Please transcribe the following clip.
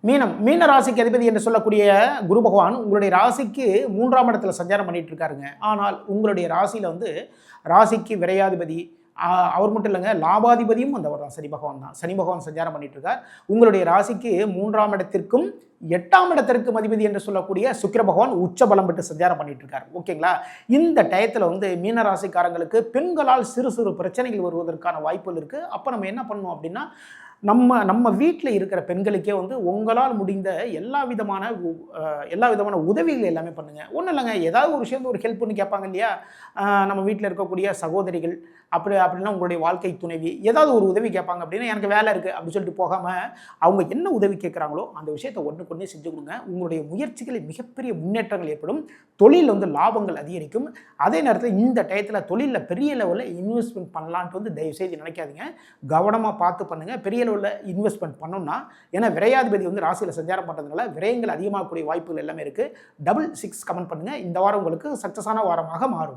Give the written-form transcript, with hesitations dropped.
மீன ராசிக்கு அதிபதி என்று சொல்லக்கூடிய குரு பகவான் உங்களுடைய ராசிக்கு 3ஆம் இடத்துல சஞ்சாரம் பண்ணிட்டு இருக்காருங்க. ஆனால் உங்களுடைய ராசியில் வந்து ராசிக்கு விரையாதிபதி அவர் மட்டும் இல்லைங்க, லாபாதிபதியும் வந்தவர் தான், சனி பகவான் தான். சனி பகவான் சஞ்சாரம் பண்ணிட்டு இருக்கார். உங்களுடைய ராசிக்கு 3ஆம் இடத்திற்கும் 8ஆம் இடத்திற்கும் அதிபதி என்று சொல்லக்கூடிய சுக்கிர பகவான் உச்ச பலம் பெற்று சஞ்சாரம் பண்ணிட்டு இருக்காரு. ஓகேங்களா? இந்த டயத்தில் வந்து மீன ராசிக்காரங்களுக்கு பெண்களால் சிறு சிறு பிரச்சனைகள் வருவதற்கான வாய்ப்புகள் இருக்குது. அப்போ நம்ம என்ன பண்ணணும் அப்படின்னா, நம்ம வீட்டில் இருக்கிற பெண்களுக்கே வந்து உங்களால் முடிந்த எல்லா விதமான உதவிகள் எல்லாமே பண்ணுங்கள். ஒன்றும் இல்லைங்க, ஏதாவது ஒரு விஷயம் ஒரு ஹெல்ப் பண்ணி கேட்பாங்க இல்லையா? நம்ம வீட்டில் இருக்கக்கூடிய சகோதரிகள் அப்படின்னா உங்களுடைய வாழ்க்கை துணைவி ஏதாவது ஒரு உதவி கேட்பாங்க அப்படின்னா, எனக்கு வேலை இருக்குது அப்படின்னு சொல்லிட்டு போகாமல் அவங்க என்ன உதவி கேட்குறாங்களோ அந்த விஷயத்தை ஒன்றுக்கொன்னே செஞ்சு கொடுங்க. உங்களுடைய முயற்சிகளில் மிகப்பெரிய முன்னேற்றங்கள் ஏற்படும். தொழிலில் வந்து லாபங்கள் அதிகரிக்கும். அதே நேரத்தில் இந்த டயத்தில் தொழிலில் பெரிய லெவலில் இன்வெஸ்ட்மெண்ட் பண்ணலான்ட்டு வந்து தயவுசெய்து நினைக்காதீங்க. கவனமாக பார்த்து பண்ணுங்கள். பெரிய லெவலில் இன்வெஸ்ட்மெண்ட் பண்ணோம்னா, ஏன்னா விரையாதிபதி வந்து ராசியில் சஞ்சாரம் பண்ணுறதுனால விரயங்கள் அதிகமாகக்கூடிய வாய்ப்புகள் எல்லாமே இருக்குது. 66 கமெண்ட் பண்ணுங்கள். இந்த வாரம் உங்களுக்கு சக்ஸஸான வாரமாக மாறும்.